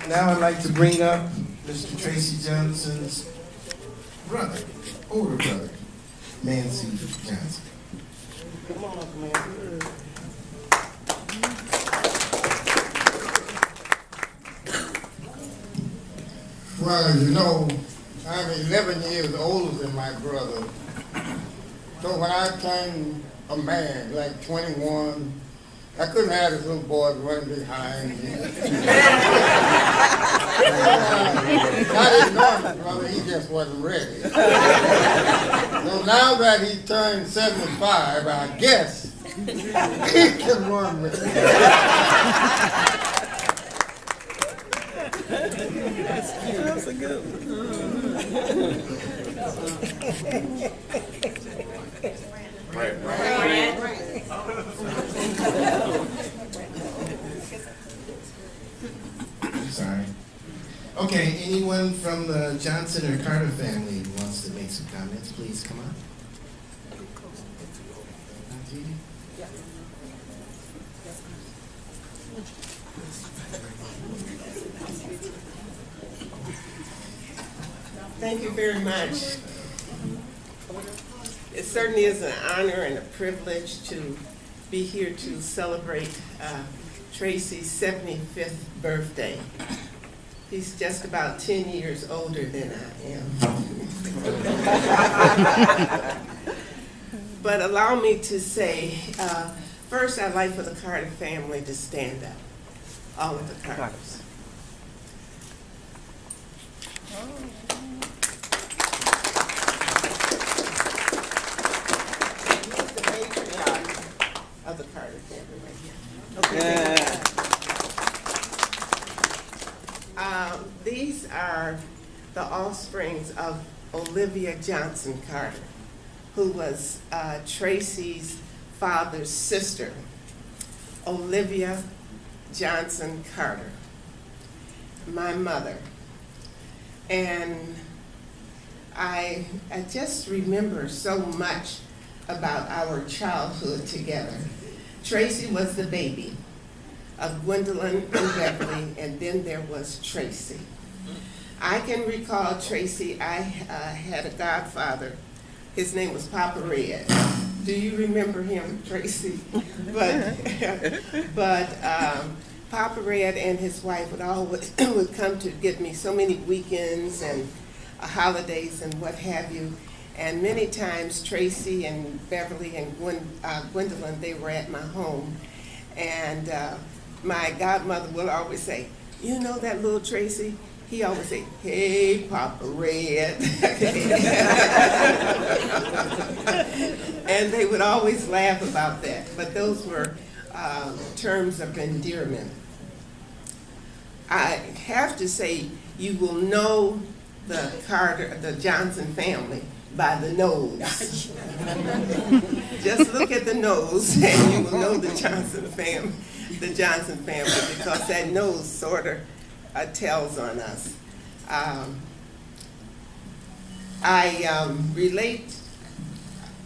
Now I'd like to bring up Mr. Tracy Johnson's brother, older brother, Nancy Johnson. Come on up, man. Well, you know, I'm 11 years older than my brother. So when I turned a man, like 21, I couldn't have this little boy running behind me. I didn't know him, brother, he just wasn't ready. So now that he turned 75, I guess he can run with me. That's a good one. Right. Sorry. Okay, anyone from the Johnson or Carter family who wants to make some comments, please come on. Thank you very much. It certainly is an honor and a privilege to be here to celebrate Tracy's 75th birthday. He's just about 10 years older than I am. But allow me to say, first I'd like for the Carter family to stand up, all of the Carters. Of the Carter family right here. Okay. These are the offsprings of Olivia Johnson Carter, who was Tracy's father's sister, Olivia Johnson Carter, my mother. And I just remember so much about our childhood together. Tracy was the baby of Gwendolyn and Beverly, and then there was Tracy. I can recall Tracy, I had a godfather. His name was Papa Red. Do you remember him, Tracy? But Papa Red and his wife would always would come to get me so many weekends and holidays and what have you. And many times Tracy and Beverly and Gwendolyn, they were at my home. And my godmother will always say, you know that little Tracy? He always say, hey, Papa Red. And they would always laugh about that. But those were terms of endearment. I have to say, you will know the Johnson family by the nose. Just look at the nose and you will know the Johnson family, because that nose sort of tells on us. I relate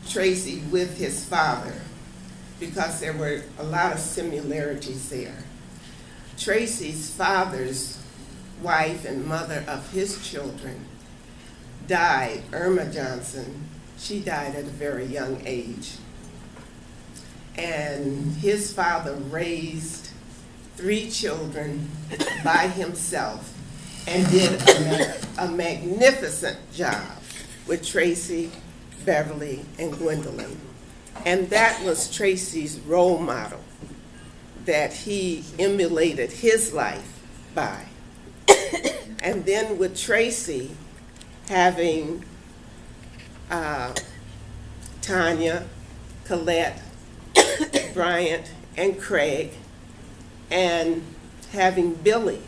Tracy with his father because there were a lot of similarities there. Tracy's father's wife and mother of his children died, Irma Johnson. She died at a very young age. And his father raised 3 children by himself and did a magnificent job with Tracy, Beverly, and Gwendolyn. And that was Tracy's role model that he emulated his life by. And then with Tracy having Tanya, Colette, Bryant, and Craig, and having Billy,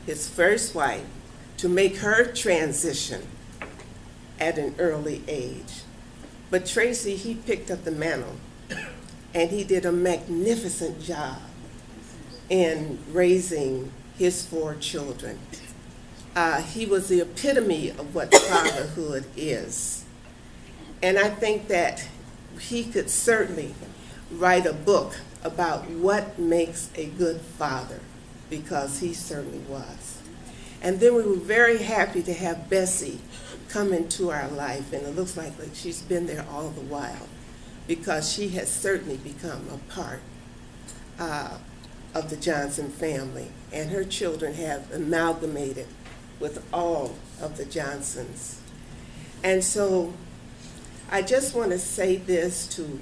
his first wife, to make her transition at an early age. But Tracy, he picked up the mantle, and he did a magnificent job in raising his 4 children. He was the epitome of what fatherhood is. And I think that he could certainly write a book about what makes a good father, because he certainly was. And then we were very happy to have Bessie come into our life, and it looks like she's been there all the while, because she has certainly become a part of the Johnson family, and her children have amalgamated with all of the Johnsons. And so I just want to say this to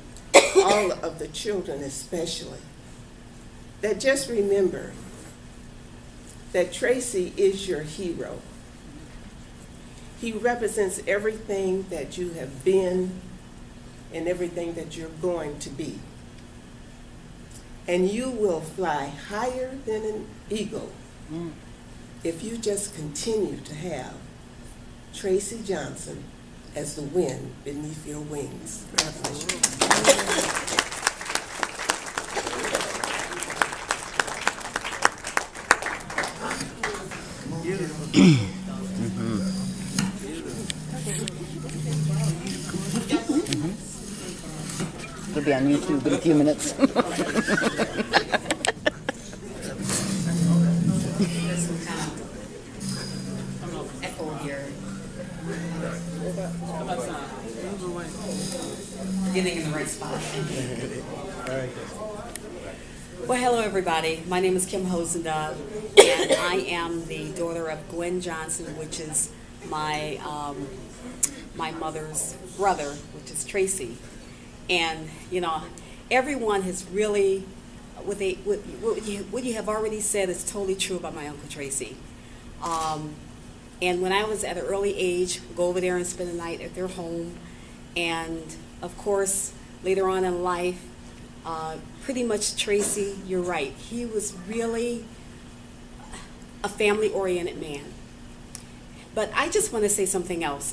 all of the children especially, that just remember that Tracy is your hero. He represents everything that you have been and everything that you're going to be. And you will fly higher than an eagle if you just continue to have Tracy Johnson as the wind beneath your wings. God bless you. It'll be on YouTube in a few minutes. There's some kind of echo here. Getting in the right spot. Well, hello everybody. My name is Kim Hosendove, and I am the daughter of Gwen Johnson, which is my my mother's brother, which is Tracy. And you know, everyone has really, what you have already said is totally true about my Uncle Tracy. And when I was at an early age, go over there and spend the night at their home. And of course, later on in life, pretty much Tracy, you're right. He was really a family-oriented man. But I just want to say something else.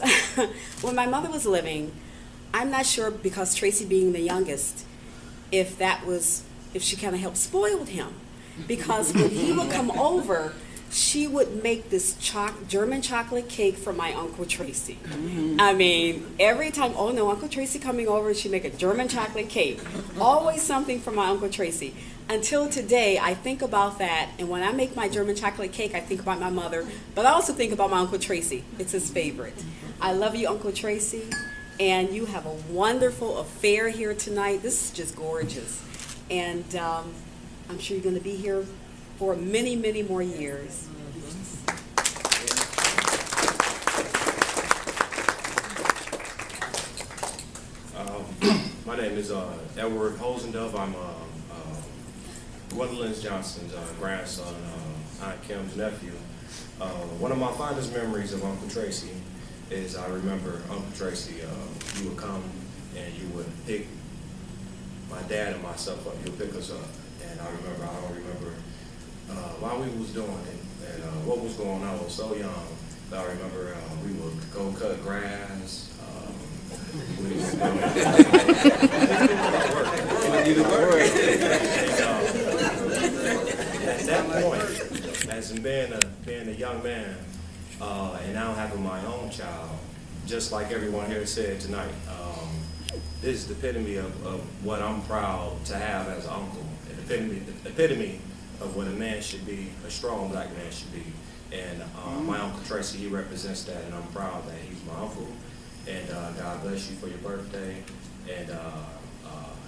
When my mother was living, I'm not sure, because Tracy being the youngest, if she kind of helped spoil him. Because when he would come over, she would make this German chocolate cake for my Uncle Tracy. I mean, every time, oh no, Uncle Tracy coming over, she'd make a German chocolate cake. Always something for my Uncle Tracy. Until today, I think about that, and when I make my German chocolate cake, I think about my mother, but I also think about my Uncle Tracy. It's his favorite. I love you, Uncle Tracy, and you have a wonderful affair here tonight. This is just gorgeous. And I'm sure you're going to be here for many, many more years. My name is Edward Hosendove. I'm Gwendolyn Johnson's grandson, Aunt Kim's nephew. One of my fondest memories of Uncle Tracy is I remember Uncle Tracy, you would come and you would pick my dad and myself up. You would pick us up. And I don't remember while we was doing it and what was going on. I was so young. But I remember we would go cut grass. We would at that point, as in being a young man, and now having my own child, just like everyone here said tonight, this is the epitome of what I'm proud to have as an uncle. The epitome of what a man should be, a strong black man should be. And my Uncle Tracy, he represents that, and I'm proud that he's my uncle. And God bless you for your birthday. And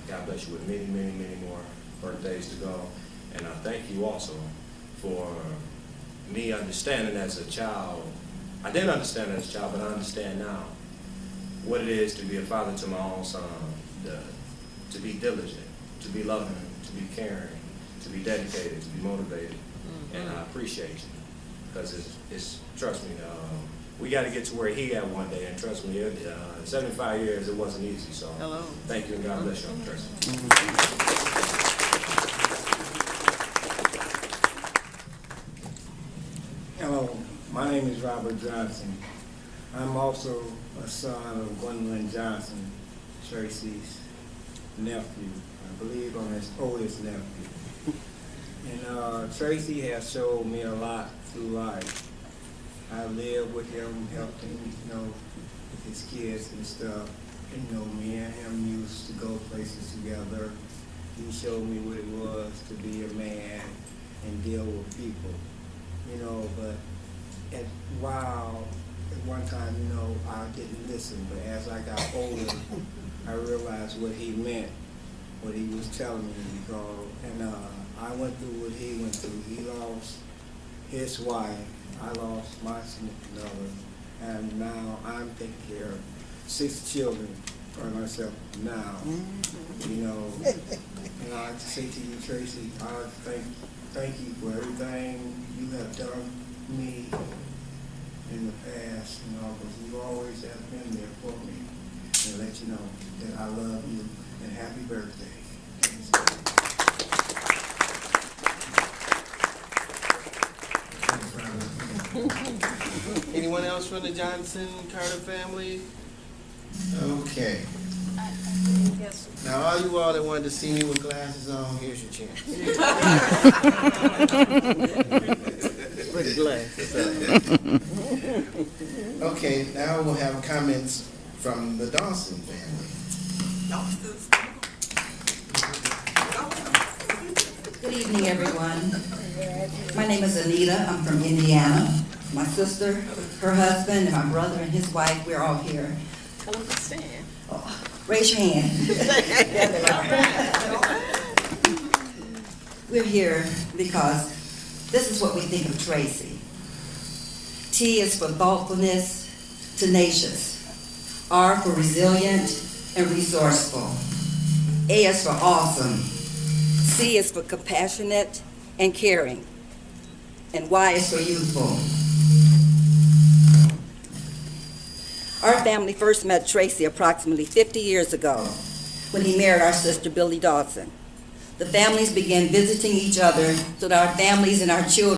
God bless you with many, many, many more birthdays to go. And I thank you also for me understanding as a child. I didn't understand as a child, but I understand now what it is to be a father to my own son, to be diligent, to be loving, to be caring, to be dedicated, to be motivated. And I appreciate you, because it's trust me, we got to get to where he at one day, and trust me, 75 years, it wasn't easy, so thank you, and God bless you, Uncle Tracy. Hello, my name is Robert Johnson. I'm also a son of Gwendolyn Johnson, Tracy's nephew. I believe I'm his oldest nephew. And Tracy has showed me a lot through life. I lived with him, helped him, with his kids and stuff. And, me and him used to go places together. He showed me what it was to be a man and deal with people, but while at one time, you know, I didn't listen, but as I got older, I realized what he meant, what he was telling me, because, and I went through what he went through. He lost his wife, I lost my significant other, and now I'm taking care of 6 children for myself now. You know, and I say to you, Tracy, I thank you for everything you have done for me in the past, you know, because you always have been there for me, and let you know that I love you, and happy birthday. Anyone else from the Johnson Carter family? Okay. Now, all you all that wanted to see me with glasses on, here's your chance. Put the glasses on. Okay, now we'll have comments from the Dawson family. Good evening, everyone. My name is Anita. I'm from Indiana. My sister, her husband, and my brother and his wife, we're all here. Come on, stand. Oh, raise your hand. We're here because this is what we think of Tracy. T is for thoughtfulness, tenacious. R for resilient and resourceful. A is for awesome. C is for compassionate and caring. And Y is for youthful. Our family first met Tracy approximately 50 years ago when he married our sister, Billy Dawson. The families began visiting each other so that our families and our children